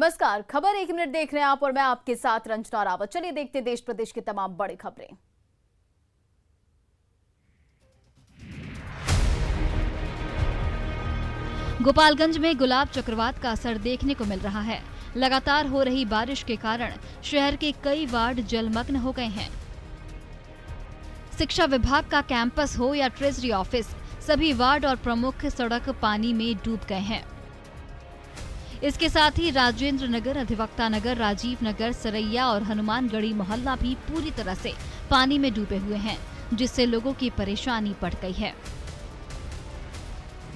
नमस्कार, खबर 1 मिनट देख रहे हैं आप और मैं आपके साथ रंजना रावत। चलिए देखते हैं देश प्रदेश की तमाम बड़ी खबरें। गोपालगंज में गुलाब चक्रवात का असर देखने को मिल रहा है। लगातार हो रही बारिश के कारण शहर के कई वार्ड जलमग्न हो गए हैं। शिक्षा विभाग का कैंपस हो या ट्रेजरी ऑफिस, सभी वार्ड और प्रमुख सड़क पानी में डूब गए हैं। इसके साथ ही राजेंद्र नगर, अधिवक्ता नगर, राजीव नगर, सरैया और हनुमानगढ़ी मोहल्ला भी पूरी तरह से पानी में डूबे हुए हैं, जिससे लोगों की परेशानी बढ़ गई है।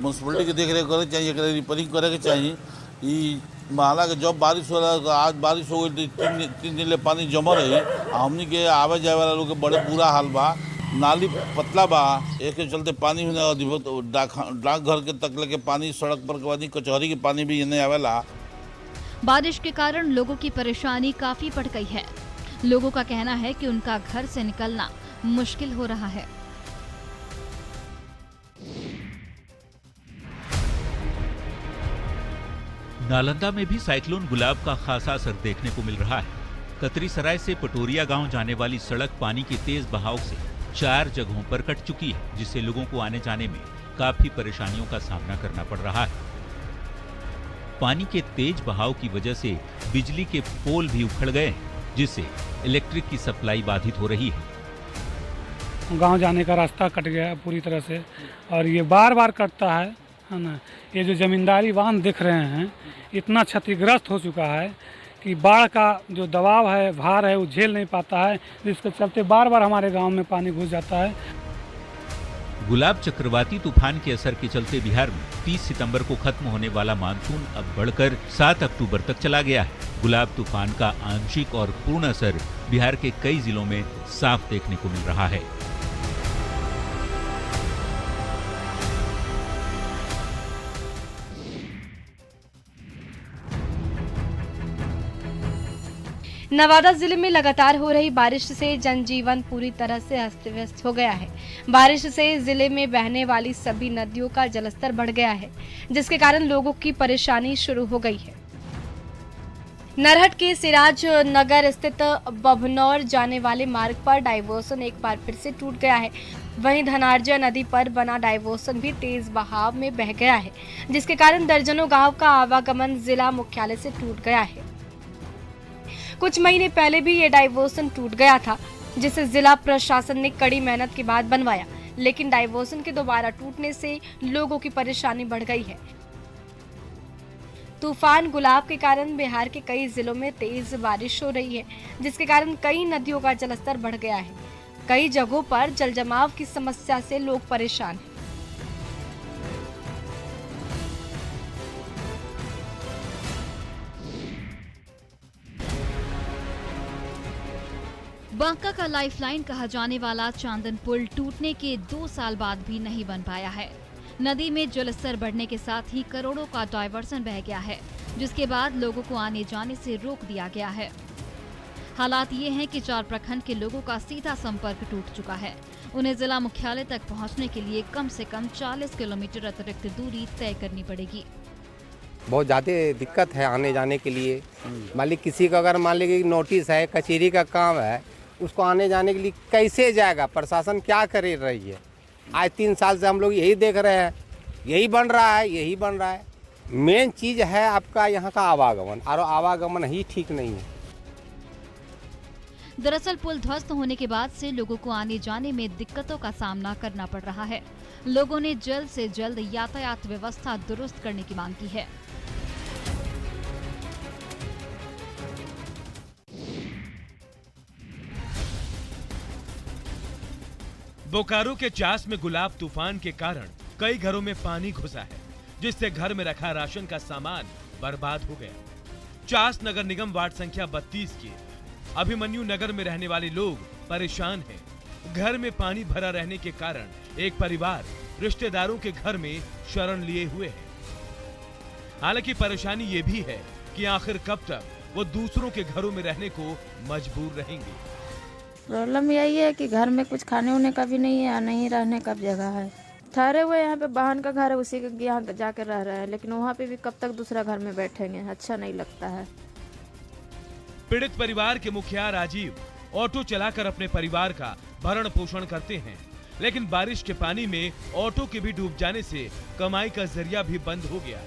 म्यूनसिपलिटी की देख रेख करे चाहिए, रिपेयरिंग करे के चाहिए। ये माला के जब बारिश हो रहा है, आज बारिश हो गई, तीन दिन ले पानी जमा रही। हमनी के आवे जाए वाला लोग के बड़े बुरा हाल बा। नाली पतला बा, एक के चलते पानी डाकघर के तक लेके पानी, सड़क पर के बाद कचहरी के पानी भी नहीं आवेला। बारिश के कारण लोगों की परेशानी काफी बढ़ गई है। लोगों का कहना है कि उनका घर से निकलना मुश्किल हो रहा है। नालंदा में भी साइक्लोन गुलाब का खासा असर देखने को मिल रहा है। कतरीसराय से पटोरिया गांव जाने वाली सड़क पानी के तेज बहाव से 4 जगहों पर कट चुकी है, जिससे लोगों को आने जाने में काफी परेशानियों का सामना करना पड़ रहा है। पानी के तेज बहाव की वजह से बिजली के पोल भी उखड़ गए, जिससे इलेक्ट्रिक की सप्लाई बाधित हो रही है। गांव जाने का रास्ता कट गया पूरी तरह से, और ये बार बार कटता है ना। ये जो जमींदारी बांध दिख रहे हैं, इतना क्षतिग्रस्त हो चुका है कि बाढ़ का जो दबाव है, भार है, वो झेल नहीं पाता है, जिसके चलते बार बार हमारे गांव में पानी घुस जाता है। गुलाब चक्रवाती तूफान के असर के चलते बिहार में 30 सितंबर को खत्म होने वाला मानसून अब बढ़कर 7 अक्टूबर तक चला गया है। गुलाब तूफान का आंशिक और पूर्ण असर बिहार के कई जिलों में साफ देखने को मिल रहा है। नवादा जिले में लगातार हो रही बारिश से जनजीवन पूरी तरह से अस्त व्यस्त हो गया है। बारिश से जिले में बहने वाली सभी नदियों का जलस्तर बढ़ गया है, जिसके कारण लोगों की परेशानी शुरू हो गई है। नरहट के सिराज नगर स्थित बभनौर जाने वाले मार्ग पर डाइवर्सन एक बार फिर से टूट गया है। वहीं धनार्जा नदी पर बना डाइवर्सन भी तेज बहाव में बह गया है, जिसके कारण दर्जनों गांव का आवागमन जिला मुख्यालय से टूट गया है। कुछ महीने पहले भी ये डाइवर्सन टूट गया था, जिसे जिला प्रशासन ने कड़ी मेहनत के बाद बनवाया, लेकिन डाइवर्सन के दोबारा टूटने से लोगों की परेशानी बढ़ गई है। तूफान गुलाब के कारण बिहार के कई जिलों में तेज बारिश हो रही है, जिसके कारण कई नदियों का जलस्तर बढ़ गया है। कई जगहों पर जलजमाव की समस्या से लोग परेशान हैं। बांका का लाइफलाइन कहा जाने वाला चांदन पुल टूटने के 2 साल बाद भी नहीं बन पाया है। नदी में जलस्तर बढ़ने के साथ ही करोड़ों का डायवर्सन बह गया है, जिसके बाद लोगों को आने जाने से रोक दिया गया है। हालात ये हैं कि 4 प्रखंड के लोगों का सीधा संपर्क टूट चुका है। उन्हें जिला मुख्यालय तक पहुंचने के लिए कम से कम 40 किलोमीटर अतिरिक्त दूरी तय करनी पड़ेगी। बहुत ज़्यादा दिक्कत है आने जाने के लिए। मान ली किसी का अगर मान लीजिए नोटिस है, कचहरी का काम है, उसको आने जाने के लिए कैसे जाएगा? प्रशासन क्या कर रही है? आज 3 साल से हम लोग यही देख रहे हैं, यही बन रहा है, यही बन रहा है। मेन चीज़ है आपका यहाँ का आवागमन, और आवागमन ही ठीक नहीं है। दरअसल पुल ध्वस्त होने के बाद से लोगों को आने जाने में दिक्कतों का सामना करना पड़ रहा है। लोगों ने जल्द से जल्द यातायात व्यवस्था दुरुस्त करने की मांग की है। बोकारो के चास में गुलाब तूफान के कारण कई घरों में पानी घुसा है, जिससे घर में रखा राशन का सामान बर्बाद हो गया। चास नगर निगम वार्ड संख्या 32 के अभिमन्यु नगर में रहने वाले लोग परेशान हैं। घर में पानी भरा रहने के कारण एक परिवार रिश्तेदारों के घर में शरण लिए हुए है। हालांकि परेशानी ये भी है कि आखिर कब तक वो दूसरों के घरों में रहने को मजबूर रहेंगे। प्रॉब्लम यही है कि घर में कुछ खाने होने का भी नहीं है और नहीं रहने का जगह है, ठहरे हुए यहाँ पे बहन का घर है, उसी के यहाँ जाकर रह रहे हैं, लेकिन वहाँ पे भी कब तक दूसरा घर में बैठेंगे, अच्छा नहीं लगता है। पीड़ित परिवार के मुखिया राजीव ऑटो चलाकर अपने परिवार का भरण पोषण करते हैं, लेकिन बारिश के पानी में ऑटो के भी डूब जाने से कमाई का जरिया भी बंद हो गया।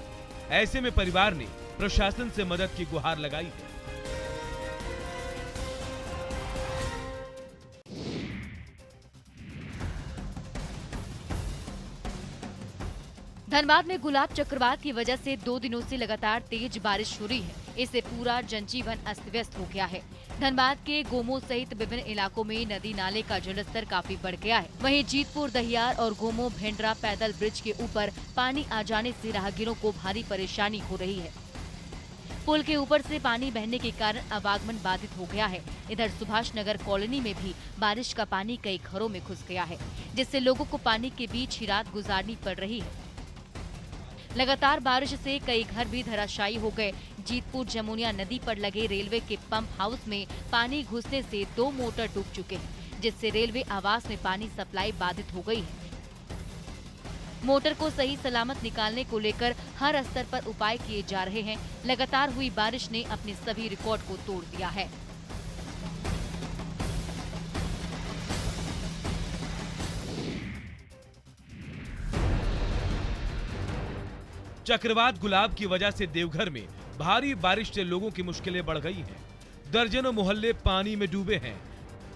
ऐसे में परिवार ने प्रशासन से मदद की गुहार लगाई है। धनबाद में गुलाब चक्रवात की वजह से 2 दिनों से लगातार तेज बारिश हो रही है। इससे पूरा जनजीवन अस्त व्यस्त हो गया है। धनबाद के गोमो सहित विभिन्न इलाकों में नदी नाले का जलस्तर काफी बढ़ गया है। वहीं जीतपुर, दहियार और गोमो भेंडरा पैदल ब्रिज के ऊपर पानी आ जाने से राहगीरों को भारी परेशानी हो रही है। पुल के ऊपर से पानी बहने के कारण आवागमन बाधित हो गया है। इधर सुभाष नगर कॉलोनी में भी बारिश का पानी कई घरों में घुस गया है, जिससे लोगों को पानी के बीच ही रात गुजारनी पड़ रही है। लगातार बारिश से कई घर भी धराशायी हो गए। जीतपुर जमुनिया नदी पर लगे रेलवे के पंप हाउस में पानी घुसने से 2 मोटर डूब चुके हैं, जिससे रेलवे आवास में पानी सप्लाई बाधित हो गई है। मोटर को सही सलामत निकालने को लेकर हर स्तर पर उपाय किए जा रहे हैं। लगातार हुई बारिश ने अपने सभी रिकॉर्ड को तोड़ दिया है। चक्रवात गुलाब की वजह से देवघर में भारी बारिश से लोगों की मुश्किलें बढ़ गई हैं। दर्जनों मोहल्ले पानी में डूबे हैं,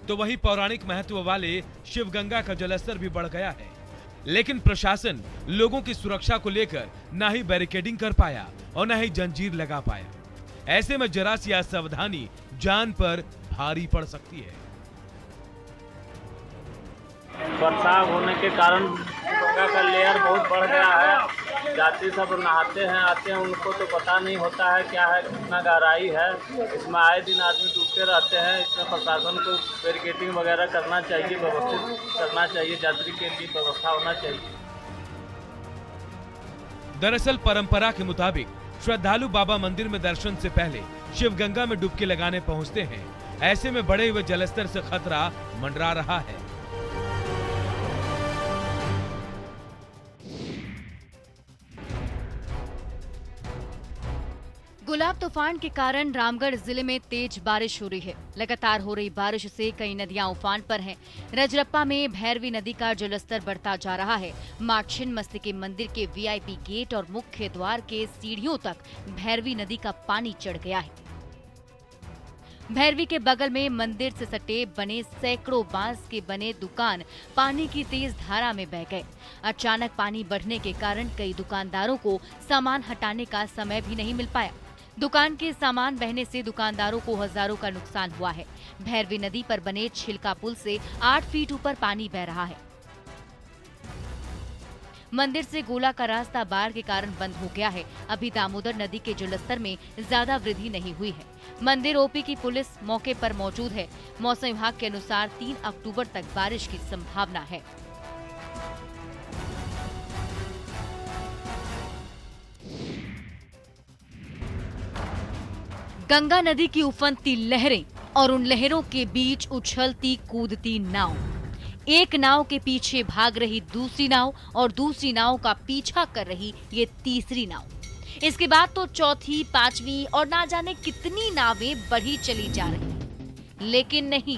तो वहीं पौराणिक महत्व वाले शिवगंगा का जलस्तर भी बढ़ गया है। लेकिन प्रशासन लोगों की सुरक्षा को लेकर न ही बैरिकेडिंग कर पाया और न ही जंजीर लगा पाया। ऐसे में जरा सी असावधानी जान पर भारी पड़ सकती है। बरसात होने के कारण गंगा का लेयर बहुत बढ़ गया है। जाति सब नहाते हैं, आते हैं, उनको तो पता नहीं होता है क्या है, कितना गहराई है। इसमें आए दिन आदमी डूबते रहते हैं। इसमें प्रशासन को बैरिकेडिंग वगैरह करना चाहिए, व्यवस्थित करना चाहिए, यात्री के लिए व्यवस्था होना चाहिए। दरअसल परंपरा के मुताबिक श्रद्धालु बाबा मंदिर में दर्शन से पहले शिवगंगा में डुबकी लगाने पहुंचते हैं। ऐसे में बढ़े हुए जलस्तर से खतरा मंडरा रहा है। गुलाब तूफान के कारण रामगढ़ जिले में तेज बारिश हो रही है। लगातार हो रही बारिश से कई नदियां उफान पर हैं। रजरप्पा में भैरवी नदी का जलस्तर बढ़ता जा रहा है। मां छिन्नमस्ती के मंदिर के वीआईपी गेट और मुख्य द्वार के सीढ़ियों तक भैरवी नदी का पानी चढ़ गया है। भैरवी के बगल में मंदिर से सटे बने सैकड़ों बांस के बने दुकान पानी की तेज धारा में बह गए। अचानक पानी बढ़ने के कारण कई दुकानदारों को सामान हटाने का समय भी नहीं मिल पाया। दुकान के सामान बहने से दुकानदारों को हजारों का नुकसान हुआ है। भैरवी नदी पर बने छिलका पुल से 8 फीट ऊपर पानी बह रहा है। मंदिर से गोला का रास्ता बाढ़ के कारण बंद हो गया है। अभी दामोदर नदी के जलस्तर में ज्यादा वृद्धि नहीं हुई है। मंदिर ओपी की पुलिस मौके पर मौजूद है। मौसम विभाग के अनुसार 3 अक्टूबर तक बारिश की संभावना है। गंगा नदी की उफनती लहरें और उन लहरों के बीच उछलती कूदती नाव। एक नाव के पीछे भाग रही दूसरी नाव और दूसरी नाव का पीछा कर रही ये तीसरी नाव। इसके बाद तो चौथी, पांचवी और ना जाने कितनी नावें बढ़ी चली जा रही। लेकिन नहीं,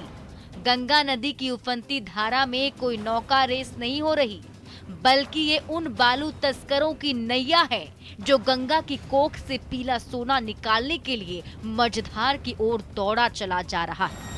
गंगा नदी की उफनती धारा में कोई नौका रेस नहीं हो रही, बल्कि ये उन बालू तस्करों की नैया है जो गंगा की कोख से पीला सोना निकालने के लिए मझधार की ओर दौड़ा चला जा रहा है।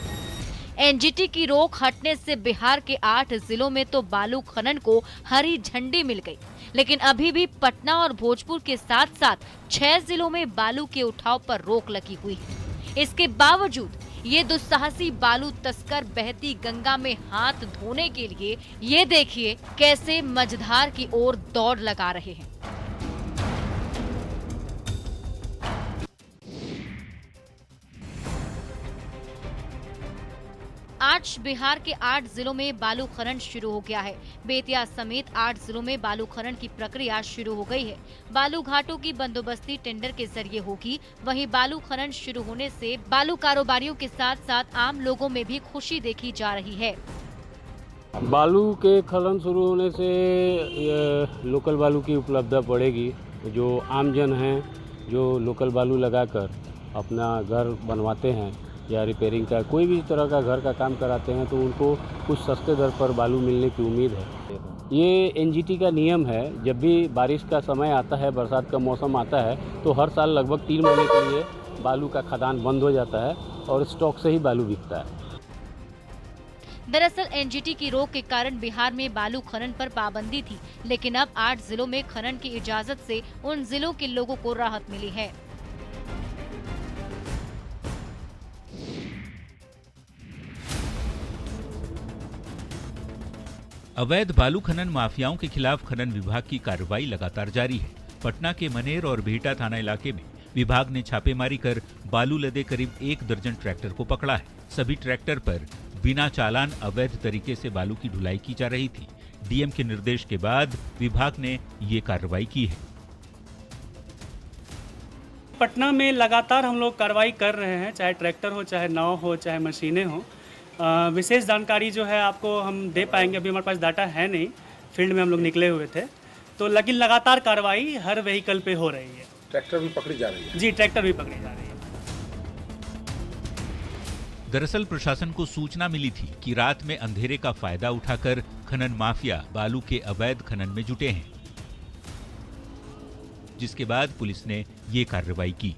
एनजीटी की रोक हटने से बिहार के 8 जिलों में तो बालू खनन को हरी झंडी मिल गई, लेकिन अभी भी पटना और भोजपुर के साथ साथ 6 जिलों में बालू के उठाव पर रोक लगी हुई है। इसके बावजूद ये दुस्साहसी बालू तस्कर बहती गंगा में हाथ धोने के लिए ये देखिए कैसे मझधार की ओर दौड़ लगा रहे हैं। आज बिहार के 8 जिलों में बालू खनन शुरू हो गया है। बेतिया समेत 8 जिलों में बालू खनन की प्रक्रिया शुरू हो गई है। बालू घाटों की बंदोबस्ती टेंडर के जरिए होगी। वहीं बालू खनन शुरू होने से बालू कारोबारियों के साथ साथ आम लोगों में भी खुशी देखी जा रही है। बालू के खनन शुरू होने से ये लोकल बालू की उपलब्धता बढ़ेगी। जो आमजन हैं जो लोकल बालू लगाकर अपना घर बनवाते हैं या रिपेयरिंग का कोई भी तरह का घर का काम कराते हैं तो उनको कुछ सस्ते दर पर बालू मिलने की उम्मीद है। ये एनजीटी का नियम है, जब भी बारिश का समय आता है, बरसात का मौसम आता है तो हर साल लगभग 3 महीने के लिए बालू का खदान बंद हो जाता है और स्टॉक से ही बालू बिकता है। दरअसल एनजीटी की रोक के कारण बिहार में बालू खनन पर पाबंदी थी, लेकिन अब 8 जिलों में खनन की इजाजत से उन जिलों के लोगों को राहत मिली है। अवैध बालू खनन माफियाओं के खिलाफ खनन विभाग की कार्रवाई लगातार जारी है। पटना के मनेर और बिहटा थाना इलाके में विभाग ने छापेमारी कर बालू लदे करीब 1 दर्जन ट्रैक्टर को पकड़ा है। सभी ट्रैक्टर पर बिना चालान अवैध तरीके से बालू की ढुलाई की जा रही थी। डीएम के निर्देश के बाद विभाग ने ये कार्रवाई की है। पटना में लगातार हम लोग कार्रवाई कर रहे हैं, चाहे ट्रैक्टर हो, चाहे नाव हो, चाहे मशीनें हो। विशेष जानकारी जो है आपको हम दे पाएंगे, अभी हमारे पास डाटा है नहीं, फील्ड में हम लोग निकले हुए थे तो, लेकिन लगातार कार्रवाई हर व्हीकल पे हो रही है। ट्रैक्टर भी पकड़ी जा रही है? जी, ट्रैक्टर भी पकड़ी जा रही है। दरअसल प्रशासन को सूचना मिली थी कि रात में अंधेरे का फायदा उठाकर खनन माफिया बालू के अवैध खनन में जुटे हैं, जिसके बाद पुलिस ने ये कार्रवाई की।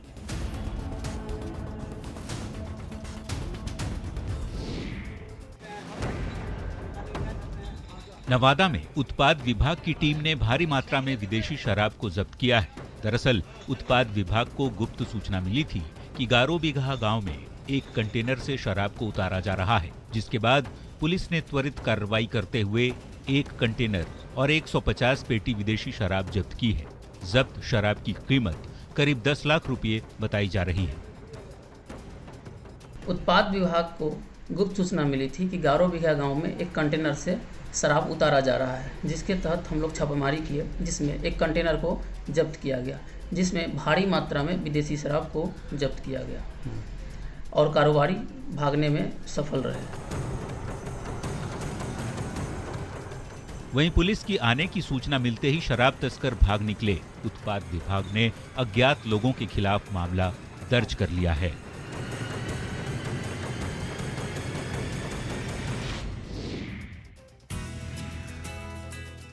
नवादा में उत्पाद विभाग की टीम ने भारी मात्रा में विदेशी शराब को जब्त किया है। दरअसल उत्पाद विभाग को गुप्त सूचना मिली थी कि गारोबिगहा गांव में एक कंटेनर से शराब को उतारा जा रहा है, जिसके बाद पुलिस ने त्वरित कार्रवाई करते हुए एक कंटेनर और 150 पेटी विदेशी शराब जब्त की है। जब्त शराब की कीमत करीब 10 लाख रुपए बताई जा रही है। उत्पाद विभाग को गुप्त सूचना मिली थी कि गारोबिगहा गांव में एक कंटेनर से शराब उतारा जा रहा है, जिसके तहत हम लोग छापेमारी किए, जिसमें एक कंटेनर को जब्त किया गया, जिसमें भारी मात्रा में विदेशी शराब को जब्त किया गया और कारोबारी भागने में सफल रहे। वहीं पुलिस की आने की सूचना मिलते ही शराब तस्कर भाग निकले। उत्पाद विभाग ने अज्ञात लोगों के खिलाफ मामला दर्ज कर लिया है।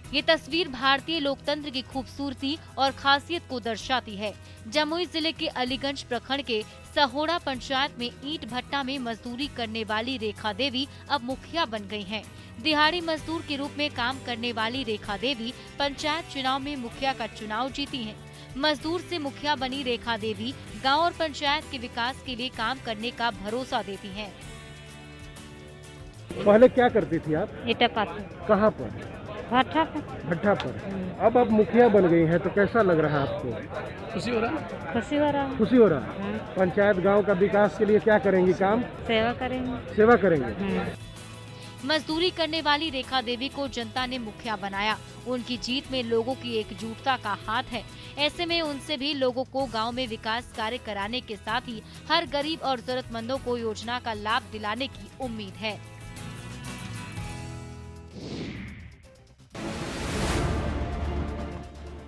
ये तस्वीर भारतीय लोकतंत्र की खूबसूरती और खासियत को दर्शाती है। जमुई जिले के अलीगंज प्रखंड के सहोड़ा पंचायत में ईंट भट्टा में मजदूरी करने वाली रेखा देवी अब मुखिया बन गई हैं। दिहाड़ी मजदूर के रूप में काम करने वाली रेखा देवी पंचायत चुनाव में मुखिया का चुनाव जीती हैं। मजदूर से मुखिया बनी रेखा देवी गांव और पंचायत के विकास के लिए काम करने का भरोसा देती हैं। पहले क्या करती थी आप? ईटा पाथी। कहाँ पर? भट्ठा पर। भट्ठा पर। अब आप मुखिया बन गई हैं तो कैसा लग रहा है आपको? खुशी हो रहा है? खुशी हो रहा है। खुशी हो रहा है। पंचायत गांव का विकास के लिए क्या करेंगी काम? सेवा करेंगे। सेवा करेंगे। मजदूरी करने वाली रेखा देवी को जनता ने मुखिया बनाया। उनकी जीत में लोगों की एकजुटता का हाथ है। ऐसे में उनसे भी लोगों को गांव में विकास कार्य कराने के साथ ही हर गरीब और जरूरतमंदों को योजना का लाभ दिलाने की उम्मीद है।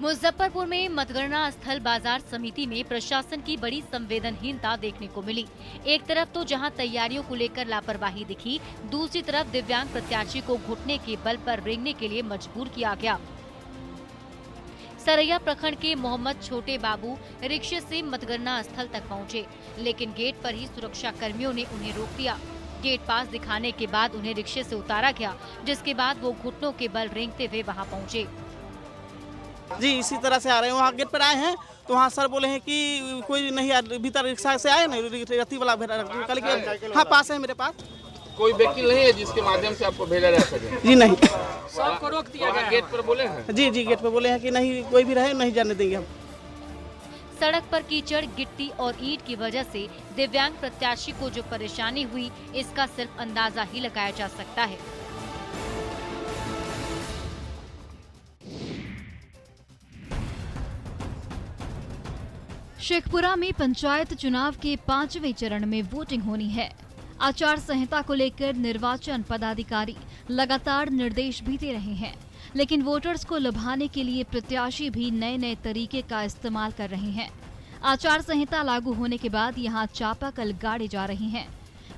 मुजफ्फरपुर में मतगणना स्थल बाजार समिति में प्रशासन की बड़ी संवेदनहीनता देखने को मिली। एक तरफ तो जहां तैयारियों को लेकर लापरवाही दिखी, दूसरी तरफ दिव्यांग प्रत्याशी को घुटने के बल पर रेंगने के लिए मजबूर किया गया। सरैया प्रखंड के मोहम्मद छोटे बाबू रिक्शे से मतगणना स्थल तक पहुंचे, लेकिन गेट पर ही सुरक्षा कर्मियों ने उन्हें रोक दिया। गेट पास दिखाने के बाद उन्हें रिक्शे से उतारा गया, जिसके बाद वो घुटनों के बल रेंगते हुए वहां पहुंचे। जी, इसी तरह से आ रहे हैं। वहाँ गेट पर आए हैं तो वहाँ सर बोले हैं कि कोई नहीं, भीतर रिक्शा से आए नहीं, रत्ती वाला कल के हाँ पास है मेरे पास। कोई व्यक्ति नहीं है जिसके माध्यम से आपको भेजा जा सके? जी नहीं, सबको रोक दिया गया। गेट पर बोले हैं? जी जी, गेट पर बोले हैं कि नहीं, कोई भी रहे नहीं जाने देंगे हम। सड़क पर कीचड़, गिट्टी और ईंट की वजह से दिव्यांग प्रत्याशी को जो परेशानी हुई, इसका सिर्फ अंदाजा ही लगाया जा सकता है। शेखपुरा में पंचायत चुनाव के 5वें चरण में वोटिंग होनी है। आचार संहिता को लेकर निर्वाचन पदाधिकारी लगातार निर्देश भी दे रहे हैं, लेकिन वोटर्स को लुभाने के लिए प्रत्याशी भी नए नए तरीके का इस्तेमाल कर रहे हैं। आचार संहिता लागू होने के बाद यहां चापाकल गाड़े जा रही हैं।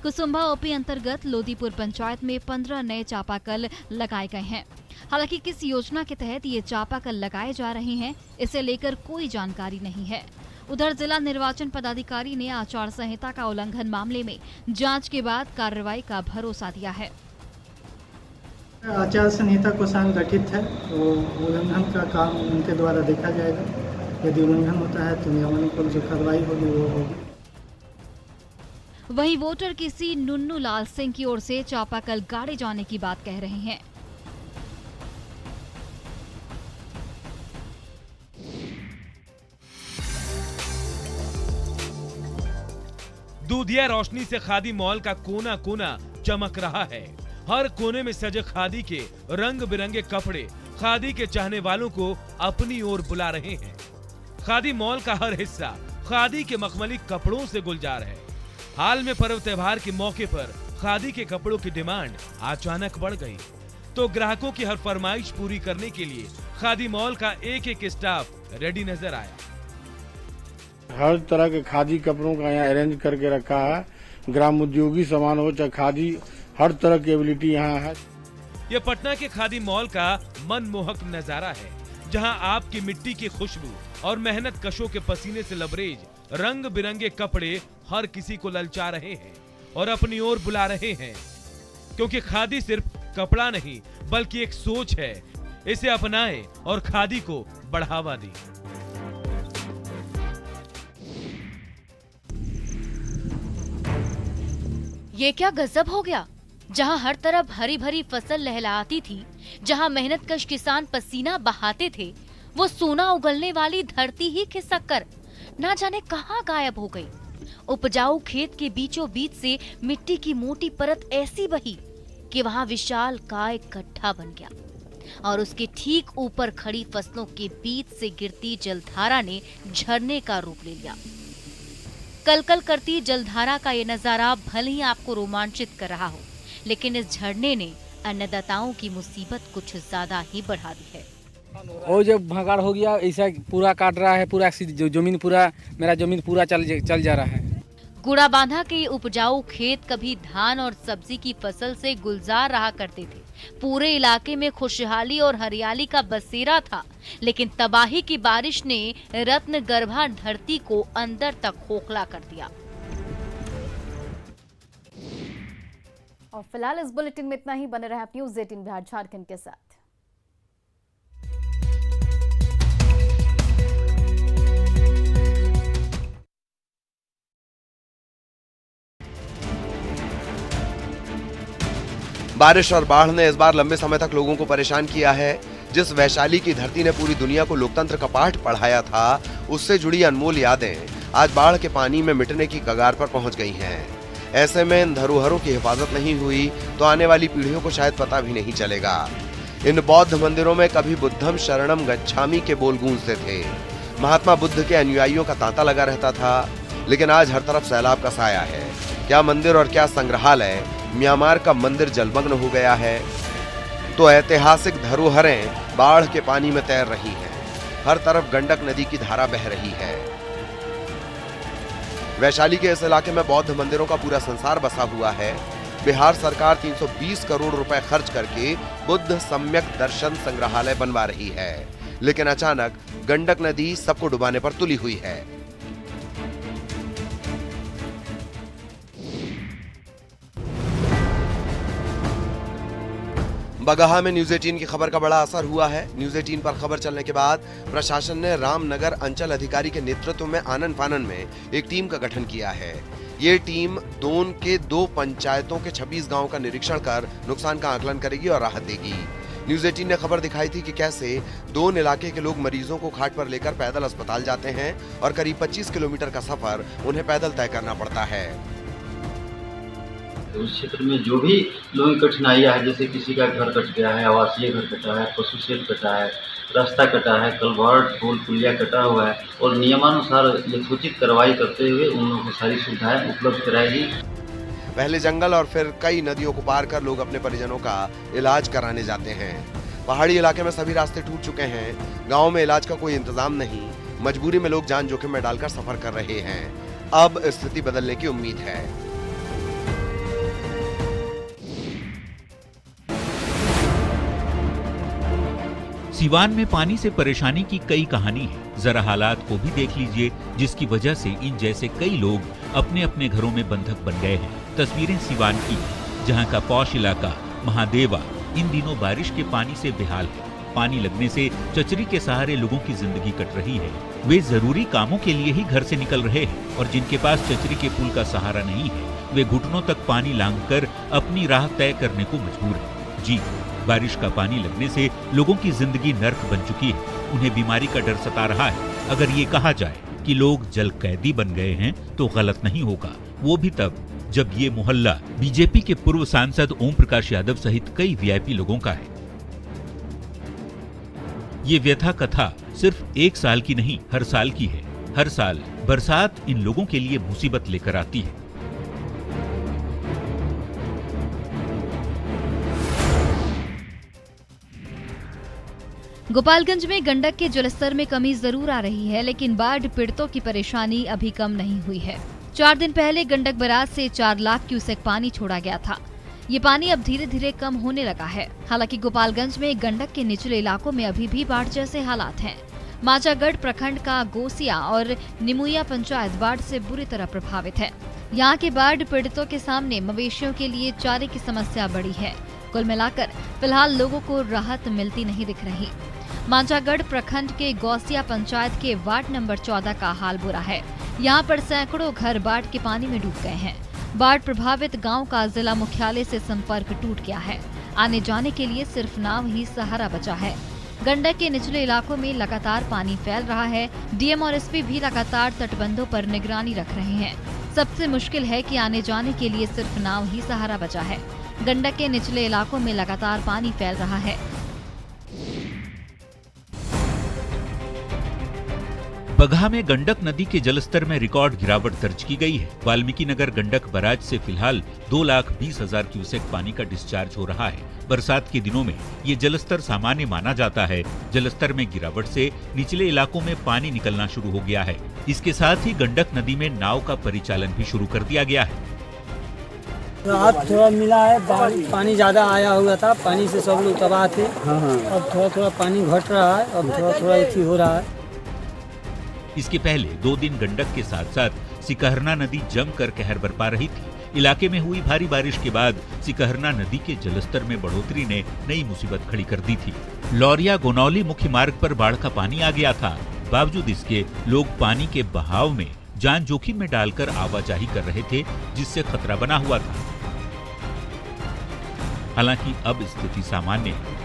कुसुम्भा ओपी अंतर्गत लोदीपुर पंचायत में 15 नए चापाकल लगाए गए हैं। हालांकि किस योजना के तहत ये चापाकल लगाए जा रहे हैं, इसे लेकर कोई जानकारी नहीं है। उधर जिला निर्वाचन पदाधिकारी ने आचार संहिता का उल्लंघन मामले में जांच के बाद कार्रवाई का भरोसा दिया है। आचार संहिता को संगठित है, तो उल्लंघन का काम उनके द्वारा देखा जाएगा। यदि उल्लंघन होता है तो नियमानुसार जो कार्रवाई होगी वो होगी। वहीं वोटर किसी नुन्नू लाल सिंह की ओर से चापाकल गाड़े जाने की बात कह रहे हैं। दूधिया रोशनी से खादी मॉल का कोना कोना चमक रहा है। हर कोने में सजे खादी के रंग बिरंगे कपड़े खादी के चाहने वालों को अपनी ओर बुला रहे हैं। खादी मॉल का हर हिस्सा खादी के मखमली कपड़ों से गुलजार है। हाल में पर्व त्योहार के मौके पर खादी के कपड़ों की डिमांड अचानक बढ़ गई, तो ग्राहकों की हर फरमाइश पूरी करने के लिए खादी मॉल का एक एक स्टाफ रेडी नजर आया। हर तरह के खादी कपड़ों का यहाँ अरेंज करके रखा है। ग्राम उद्योगी सामान हो चाहे खादी, हर तरह की एबिलिटी यहाँ है। ये पटना के खादी मॉल का मनमोहक नजारा है, जहाँ आपकी मिट्टी की खुशबू और मेहनत कशों के पसीने से लबरेज रंग बिरंगे कपड़े हर किसी को ललचा रहे हैं और अपनी ओर बुला रहे हैं, क्योंकि खादी सिर्फ कपड़ा नहीं बल्कि एक सोच है। इसे अपनाएं और खादी को बढ़ावा दें। ये क्या गजब हो गया। जहां हर तरफ हरी भरी फसल लहलहाती थी, जहां मेहनतकश किसान पसीना बहाते थे, वो सोना उगलने वाली धरती ही खिसक कर ना जाने कहां गायब हो गई। उपजाऊ खेत के बीचों बीच से मिट्टी की मोटी परत ऐसी बही कि वहां विशाल काय गड्ढा बन गया और उसके ठीक ऊपर खड़ी फसलों के बीच से गिरती जलधारा ने झरने का रूप ले लिया। कलकल करती जलधारा का ये नजारा भले ही आपको रोमांचित कर रहा हो, लेकिन इस झरने ने अन्नदाताओं की मुसीबत कुछ ज्यादा ही बढ़ा दी है। और जब भगाड़ हो गया, ऐसा पूरा काट रहा है, पूरा जमीन पूरा मेरा जमीन पूरा चल जा रहा है। गुड़ा बांधा के उपजाऊ खेत कभी धान और सब्जी की फसल से गुलजार रहा करते थे। पूरे इलाके में खुशहाली और हरियाली का बसेरा था, लेकिन तबाही की बारिश ने रत्न गर्भा धरती को अंदर तक खोखला कर दिया। और फिलहाल इस बुलेटिन में इतना ही। बने रहे आप न्यूज़ 18 बिहार झारखंड के साथ। बारिश और बाढ़ ने इस बार लंबे समय तक लोगों को परेशान किया है। जिस वैशाली की धरती ने पूरी दुनिया को लोकतंत्र का पाठ पढ़ाया था, उससे जुड़ी अनमोल यादें आज बाढ़ के पानी में मिटने की कगार पर पहुंच गई हैं। ऐसे में इन धरोहरों की हिफाजत नहीं हुई तो आने वाली पीढ़ियों को शायद पता भी नहीं चलेगा। इन बौद्ध मंदिरों में कभी बुद्धम शरणम गच्छामि के बोल गूंजते थे। महात्मा बुद्ध के अनुयायियों का तांता लगा रहता था, लेकिन आज हर तरफ सैलाब का साया है। क्या मंदिर और क्या संग्रहालय, म्यांमार का मंदिर जलमग्न हो गया है, तो ऐतिहासिक धरोहरें बाढ़ के पानी में तैर रही हैं। हर तरफ गंडक नदी की धारा बह रही है। वैशाली के इस इलाके में बौद्ध मंदिरों का पूरा संसार बसा हुआ है। बिहार सरकार 320 करोड़ रुपए खर्च करके बुद्ध सम्यक दर्शन संग्रहालय बनवा रही है, लेकिन अचानक गंडक नदी सबको डुबाने पर तुली हुई है। बगहा में न्यूज 18 की खबर का बड़ा असर हुआ है। न्यूज 18 पर खबर चलने के बाद प्रशासन ने रामनगर अंचल अधिकारी के नेतृत्व में आनन फानन में एक टीम का गठन किया है। ये टीम दोन के 2 पंचायतों के 26 गांवों का निरीक्षण कर नुकसान का आकलन करेगी और राहत देगी। न्यूज 18 ने खबर दिखाई थी कि कैसे दोन इलाके के लोग मरीजों को खाट पर लेकर पैदल अस्पताल जाते हैं और करीब 25 किलोमीटर का सफर उन्हें पैदल तय करना पड़ता है। उस क्षेत्र में जो भी लोगों की कठिनाइयाँ है, जैसे किसी का घर कट गया है, आवासीय घर कटा है, पशु शेड कटा है, रास्ता कटा है, कलवर्ट पुल पुलिया कटा हुआ है, और नियमानुसार यथोचित कार्रवाई करते हुए उन लोगों को सारी सुविधाएं उपलब्ध कराएगी। पहले जंगल और फिर कई नदियों को पार कर लोग अपने परिजनों का इलाज कराने जाते हैं। पहाड़ी इलाके में सभी रास्ते टूट चुके हैं। गांव में इलाज का कोई इंतजाम नहीं। मजबूरी में लोग जान जोखिम में डालकर सफर कर रहे हैं। अब स्थिति बदलने की उम्मीद है। सिवान में पानी से परेशानी की कई कहानी है। जरा हालात को भी देख लीजिए, जिसकी वजह से इन जैसे कई लोग अपने अपने घरों में बंधक बन गए हैं। तस्वीरें सिवान की, जहां का पौष इलाका महादेवा इन दिनों बारिश के पानी से बेहाल है। पानी लगने से चचरी के सहारे लोगों की जिंदगी कट रही है। वे जरूरी कामों के लिए ही घर से निकल रहे हैं और जिनके पास चचरी के पुल का सहारा नहीं है, वे घुटनों तक पानी लांघकर अपनी राह तय करने को मजबूर है। जी, बारिश का पानी लगने से लोगों की जिंदगी नर्क बन चुकी है। उन्हें बीमारी का डर सता रहा है। अगर ये कहा जाए कि लोग जल कैदी बन गए हैं तो गलत नहीं होगा, वो भी तब जब ये मोहल्ला बीजेपी के पूर्व सांसद ओम प्रकाश यादव सहित कई वीआईपी लोगों का है। ये व्यथा कथा सिर्फ एक साल की नहीं, हर साल की है। हर साल बरसात इन लोगों के लिए मुसीबत लेकर आती है। गोपालगंज में गंडक के जलस्तर में कमी जरूर आ रही है, लेकिन बाढ़ पीड़ितों की परेशानी अभी कम नहीं हुई है। 4 दिन पहले गंडक बराज से 4 लाख क्यूसेक पानी छोड़ा गया था। ये पानी अब धीरे धीरे कम होने लगा है। हालांकि गोपालगंज में गंडक के निचले इलाकों में अभी भी बाढ़ जैसे हालात हैं। माचागढ़ प्रखंड का गोसिया और निमुया पंचायत बाढ़ से बुरी तरह प्रभावित है। यहाँ के बाढ़ पीड़ितों के सामने मवेशियों के लिए चारे की समस्या बड़ी है। कुल मिलाकर फिलहाल लोगों को राहत मिलती नहीं दिख रही। माचागढ़ प्रखंड के गौसिया पंचायत के वार्ड नंबर 14 का हाल बुरा है। यहाँ पर सैकड़ों घर बाढ़ के पानी में डूब गए हैं। बाढ़ प्रभावित गांव का जिला मुख्यालय से संपर्क टूट गया है। आने जाने के लिए सिर्फ नाव ही सहारा बचा है। गंडक के निचले इलाकों में लगातार पानी फैल रहा है। डीएम और एसपी भी लगातार तटबंधों पर निगरानी रख रहे हैं। सबसे मुश्किल है कि आने जाने के लिए सिर्फ नाव ही सहारा बचा है। गंडक के निचले इलाकों में लगातार पानी फैल रहा है। बगहा में गंडक नदी के जलस्तर में रिकॉर्ड गिरावट दर्ज की गई है। वाल्मीकि नगर गंडक बराज से फिलहाल 2,20,000 क्यूसेक पानी का डिस्चार्ज हो रहा है। बरसात के दिनों में ये जलस्तर सामान्य माना जाता है। जलस्तर में गिरावट से निचले इलाकों में पानी निकलना शुरू हो गया है। इसके साथ ही गंडक नदी में नाव का परिचालन भी शुरू कर दिया गया है। अब थोड़ा मिला है, पानी ज्यादा आया हुआ था, पानी से सब लोग तबाह थे। अब थोड़ा थोड़ा पानी घट रहा है, अब थोड़ा थोड़ा अच्छी हो रहा है। इसके पहले 2 दिन गंडक के साथ साथ सिकहरना नदी जमकर कहर बरपा रही थी। इलाके में हुई भारी बारिश के बाद सिकहरना नदी के जलस्तर में बढ़ोतरी ने नई मुसीबत खड़ी कर दी थी। लौरिया गोनौली मुख्य मार्ग पर बाढ़ का पानी आ गया था। बावजूद इसके लोग पानी के बहाव में जान जोखिम में डालकर आवाजाही कर रहे थे, जिससे खतरा बना हुआ था। हालांकि अब स्थिति सामान्य है।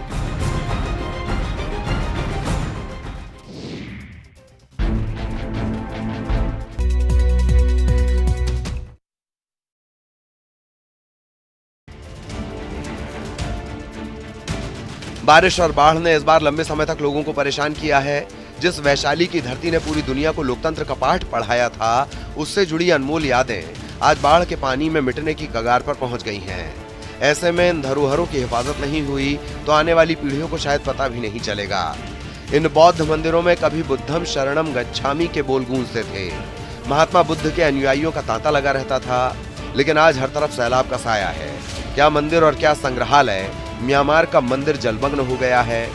बारिश और बाढ़ ने इस बार लंबे समय तक लोगों को परेशान किया है। जिस वैशाली की धरती ने पूरी दुनिया को लोकतंत्र का पाठ पढ़ाया था, उससे जुड़ी अनमोल यादें आज बाढ़ के पानी में मिटने की कगार पर पहुंच गई हैं। ऐसे में इन धरोहरों की हिफाजत नहीं हुई तो आने वाली पीढ़ियों को शायद पता भी नहीं चलेगा। इन बौद्ध मंदिरों में कभी बुद्धम शरणम गच्छामि के बोल गूंजते थे। महात्मा बुद्ध के अनुयायियों का तांता लगा रहता था, लेकिन आज हर तरफ सैलाब का साया है। क्या मंदिर और क्या संग्रहालय। म्यांमार का मंदिर जलमग्न हो गया है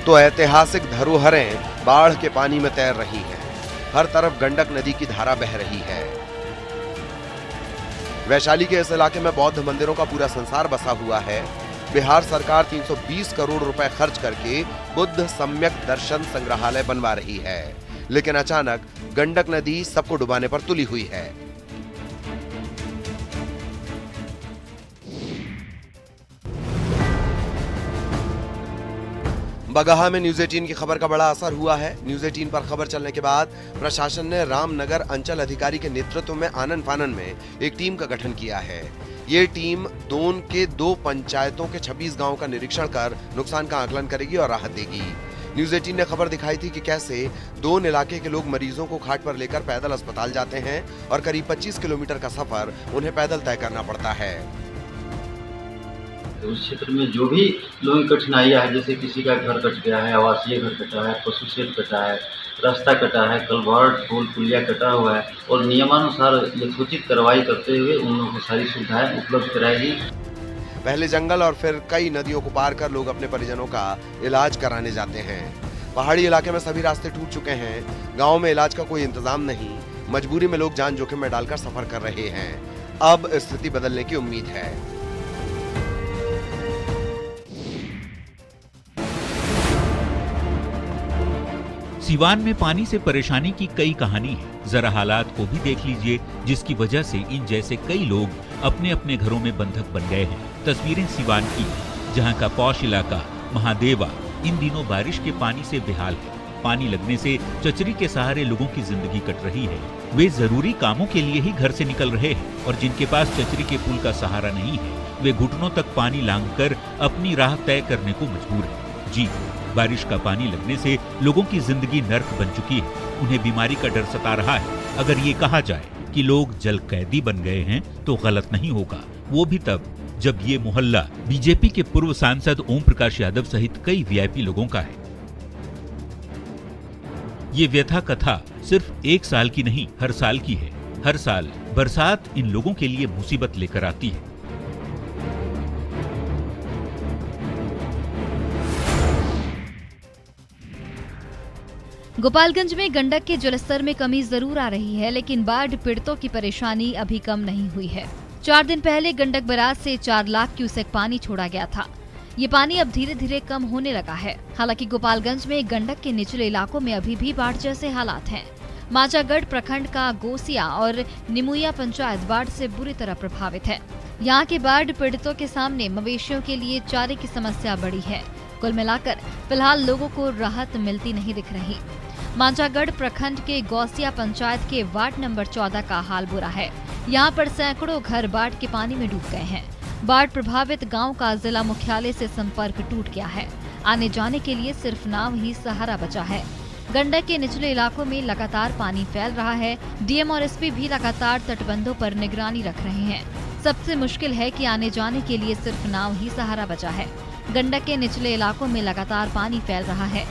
तो ऐतिहासिक धरोहरें बाढ़ के पानी में तैर रही हैं। हर तरफ गंडक नदी की धारा बह रही है। वैशाली के इस इलाके में बौद्ध मंदिरों का पूरा संसार बसा हुआ है। बिहार सरकार 320 करोड़ रुपए खर्च करके बुद्ध सम्यक दर्शन संग्रहालय बनवा रही है, लेकिन अचानक गंडक नदी सबको डुबाने पर तुली हुई है। बगहा में न्यूज 18 की खबर का बड़ा असर हुआ है। न्यूज 18 पर खबर चलने के बाद प्रशासन ने रामनगर अंचल अधिकारी के नेतृत्व में आनन फानन में एक टीम का गठन किया है। ये टीम दोन के 2 पंचायतों के 26 गांवों का निरीक्षण कर नुकसान का आकलन करेगी और राहत देगी। न्यूज 18 ने खबर दिखाई थी कि कैसे दोन इलाके के लोग मरीजों को खाट पर लेकर पैदल अस्पताल जाते हैं और करीब 25 किलोमीटर का सफर उन्हें पैदल तय करना पड़ता है। उस क्षेत्र में जो भी लोगों की कठिनाइयाँ है, जैसे किसी का घर कट गया है, आवासीय घर कटा है, पशु शेड कटा है, रास्ता कटा है, कलवर्ट पुल पुलिया कटा हुआ है और नियमानुसार यथोचित कार्रवाई करते हुए उन लोगों को सारी सुविधाएं उपलब्ध कराएगी। पहले जंगल और फिर कई नदियों को पार कर लोग अपने परिजनों का इलाज कराने जाते हैं। पहाड़ी इलाके में सभी रास्ते टूट चुके हैं। गांव में इलाज का कोई इंतजाम नहीं। मजबूरी में लोग जान जोखिम में डालकर सफर कर रहे हैं। अब स्थिति बदलने की उम्मीद है। सिवान में पानी से परेशानी की कई कहानी है। जरा हालात को भी देख लीजिए, जिसकी वजह से इन जैसे कई लोग अपने अपने घरों में बंधक बन गए हैं। तस्वीरें सिवान की, जहां का पौष इलाका महादेवा इन दिनों बारिश के पानी से बेहाल है। पानी लगने से चचरी के सहारे लोगों की जिंदगी कट रही है। वे जरूरी कामों के लिए ही घर से निकल रहे हैं और जिनके पास चचरी के पुल का सहारा नहीं है, वे घुटनों तक पानी लांघकर अपनी राह तय करने को मजबूर है। जी, बारिश का पानी लगने से लोगों की जिंदगी नर्क बन चुकी है। उन्हें बीमारी का डर सता रहा है। अगर ये कहा जाए कि लोग जल कैदी बन गए हैं तो गलत नहीं होगा। वो भी तब जब ये मोहल्ला बीजेपी के पूर्व सांसद ओम प्रकाश यादव सहित कई वीआईपी लोगों का है। ये व्यथा कथा सिर्फ एक साल की नहीं, हर साल की है। हर साल बरसात इन लोगों के लिए मुसीबत लेकर आती है। गोपालगंज में गंडक के जलस्तर में कमी जरूर आ रही है, लेकिन बाढ़ पीड़ितों की परेशानी अभी कम नहीं हुई है। 4 दिन पहले गंडक बराज से 4 लाख क्यूसेक पानी छोड़ा गया था। ये पानी अब धीरे धीरे कम होने लगा है। हालांकि गोपालगंज में गंडक के निचले इलाकों में अभी भी बाढ़ जैसे हालात हैं। माचागढ़ प्रखंड का गोसिया और निमुया पंचायत बाढ़ से बुरी तरह प्रभावित है। यहाँ के बाढ़ पीड़ितों के सामने मवेशियों के लिए चारे की समस्या बड़ी है। कुल मिलाकर फिलहाल लोगों को राहत मिलती नहीं दिख रही। मांझागढ़ प्रखंड के गौसिया पंचायत के वार्ड नंबर 14 का हाल बुरा है। यहाँ पर सैकड़ों घर बाढ़ के पानी में डूब गए हैं। बाढ़ प्रभावित गांव का जिला मुख्यालय से संपर्क टूट गया है। आने जाने के लिए सिर्फ नाव ही सहारा बचा है। गंडक के निचले इलाकों में लगातार पानी फैल रहा है। डीएम और एसपी भी लगातार तटबंधों पर निगरानी रख रहे हैं। सबसे मुश्किल है कि आने जाने के लिए सिर्फ नाव ही सहारा बचा है। गंडक के निचले इलाकों में लगातार पानी फैल रहा है।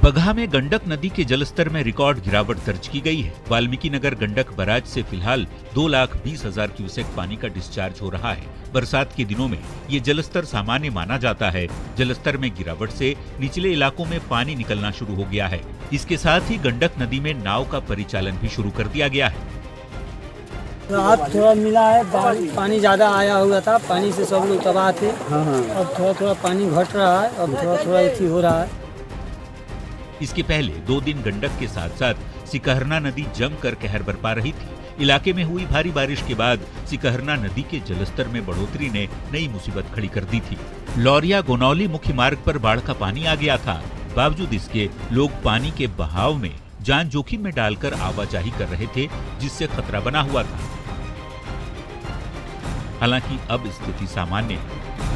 बगहा में गंडक नदी के जलस्तर में रिकॉर्ड गिरावट दर्ज की गई है। वाल्मीकि नगर गंडक बराज से फिलहाल 2,20,000 क्यूसेक पानी का डिस्चार्ज हो रहा है। बरसात के दिनों में ये जलस्तर सामान्य माना जाता है। जलस्तर में गिरावट से निचले इलाकों में पानी निकलना शुरू हो गया है। इसके साथ ही गंडक नदी में नाव का परिचालन भी शुरू कर दिया गया है। रात थोड़ा मिला है, पानी ज्यादा आया हुआ था, पानी से सब लोग तबाह थे। अब थोड़ा थोड़ा पानी घट रहा है, अब थोड़ा थोड़ा ऐसी हो रहा है। इसके पहले 2 दिन गंडक के साथ साथ सिकहरना नदी जमकर कहर बरपा रही थी। इलाके में हुई भारी बारिश के बाद सिकहरना नदी के जलस्तर में बढ़ोतरी ने नई मुसीबत खड़ी कर दी थी। लौरिया गोनौली मुख्य मार्ग पर बाढ़ का पानी आ गया था। बावजूद इसके लोग पानी के बहाव में जान जोखिम में डालकर आवाजाही कर रहे थे, जिससे खतरा बना हुआ था। हालांकि अब स्थिति सामान्य है।